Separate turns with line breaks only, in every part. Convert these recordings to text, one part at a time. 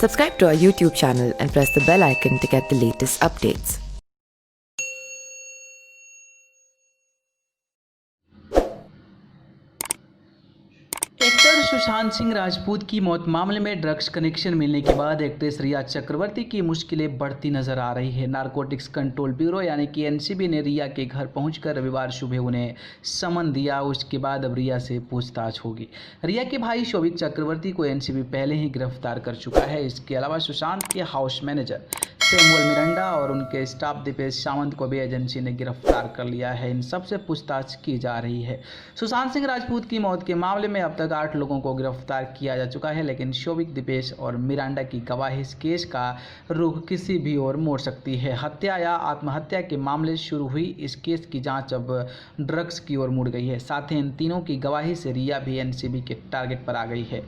Subscribe to our YouTube channel and press the bell icon to get the latest updates.
Actor Sushant Singh Rajput की मौत मामले में drugs connection मिलने के बाद एक्ट्रेस रिया चक्रवर्ती की मुश्किलें बढ़ती नजर आ रही है। नारकोटिक्स कंट्रोल ब्यूरो यानी कि एनसीबी ने रिया के घर पहुंचकर रविवार सुबह उन्हें समन दिया। उसके बाद अब रिया से पूछताछ होगी। रिया के भाई शोभिक चक्रवर्ती को एनसीबी पहले ही गिरफ्तार कर चुका है। इसके अलावा सुशांत के हाउस मैनेजर सैमुअल मिरांडा और उनके स्टाफ दीपेश सावंत को भी एजेंसी ने गिरफ्तार कर लिया है। इन सबसे पूछताछ की जा रही है। सुशांत सिंह राजपूत की मौत के मामले में अब तक 8 लोगों को गिरफ्तार किया जा चुका है, लेकिन शोभिक, दीपेश और मिरांडा की गवाही इस केस का रुख किसी भी ओर मोड़ सकती है। हत्या या आत्महत्या के मामले शुरू हुई इस केस की जांच अब ड्रग्स की ओर मुड़ गई है। साथ ही इन तीनों की गवाही से रिया भी एनसीबी के टारगेट पर आ गई है।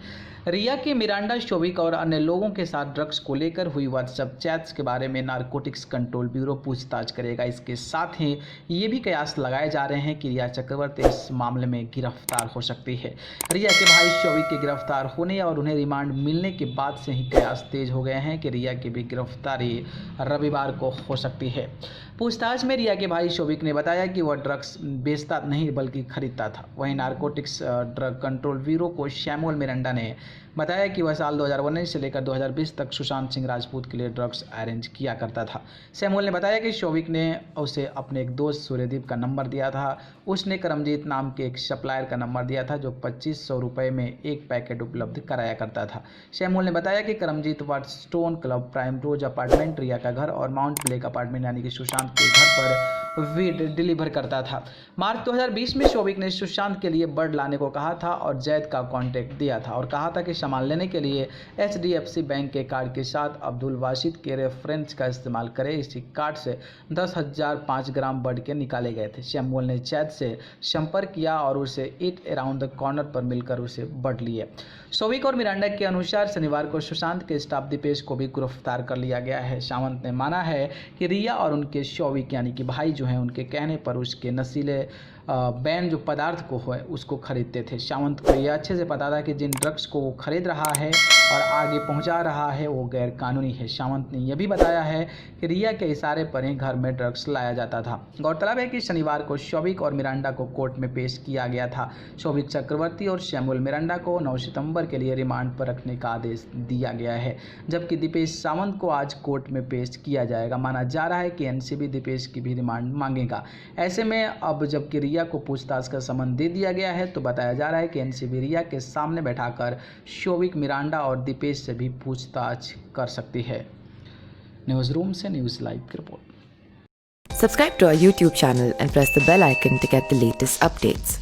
रिया के मिरांडा, शोभिक और अन्य लोगों के साथ ड्रग्स को लेकर हुई व्हाट्सएप चैट्स के बारे में नारकोटिक्स कंट्रोल ब्यूरो पूछताछ करेगा। इसके साथ ही ये भी कयास लगाए जा रहे हैं कि रिया चक्रवर्ती इस मामले में गिरफ्तार हो सकती है। रिया के भाई शोभिक के गिरफ्तार होने और उन्हें रिमांड मिलने के बाद से ही कयास तेज हो गए हैं कि रिया की भी गिरफ्तारी रविवार को हो सकती है। पूछताछ में रिया के भाई शोभिक ने बताया कि वह ड्रग्स बेचता नहीं बल्कि खरीदता था। वहीं नारकोटिक्स ड्रग कंट्रोल ब्यूरो को सैमुअल मिरांडा ने बताया कि वह साल 2019 से लेकर 2020 तक सुशांत सिंह राजपूत के लिए ड्रग्स अरेंज किया करता था। सैमुअल ने बताया कि शोभिक ने उसे अपने एक दोस्त सूर्यदीप का नंबर दिया था। उसने करमजीत नाम के एक सप्लायर का नंबर दिया था जो 2500 रुपये में एक पैकेट उपलब्ध कराया करता था। सैमुअल ने बताया कि करमजीत वाटस्टोन क्लब, प्राइम रोज अपार्टमेंट, रिया का घर और माउंट ब्लेक अपार्टमेंट यानी कि सुशांत के घर पर वीड डिलीवर करता था। मार्च 2020 में शोभिक ने सुशांत के लिए बर्ड लाने को कहा था और जैद का कॉन्टैक्ट दिया था और कहा था कि सामान लेने के लिए HDFC बैंक के कार्ड के साथ अब्दुल वाशिद के रेफरेंस का इस्तेमाल करें। इसी कार्ड से 10,005 ग्राम बर्ड के निकाले गए थे। सैमुअल ने जैद से संपर्क किया और उसे इट अराउंड द कॉर्नर पर मिलकर उसे बर्ड लिए। शोभिक और मिरांडा के अनुसार शनिवार को सुशांत के स्टाफ दीपेश को भी गिरफ्तार कर लिया गया है। सावंत ने माना है कि रिया और उनके शोभिक यानी कि भाई जो हैं उनके कहने पर उसके नशीले बैन जो पदार्थ को है उसको खरीदते थे। सावंत को यह अच्छे से पता था कि जिन ड्रग्स को वो खरीद रहा है और आगे पहुंचा रहा है वो गैर कानूनी है। सावंत ने यह भी बताया है कि रिया के इशारे पर ही घर में ड्रग्स लाया जाता था। गौरतलब है कि शनिवार को शोभिक और मिरांडा को कोर्ट में पेश किया गया था। शोभिक चक्रवर्ती और सैमुअल मिरांडा को 9 सितंबर के लिए रिमांड पर रखने का आदेश दिया गया है, जबकि दीपेश सावंत को आज कोर्ट में पेश किया जाएगा। माना जा रहा है कि एनसीबी दीपेश की भी रिमांड मांगेगा। ऐसे में अब जबकि रिया को पूछताछ का समन दे दिया गया है तो बताया जा रहा है कि एनसीबी रिया के सामने बैठाकर शोभिक, मिरांडा और दीपेश से भी पूछताछ कर सकती है। न्यूज़ रूम से न्यूज़ लाइव की report.
Subscribe to our YouTube channel and press the bell icon to get the latest updates.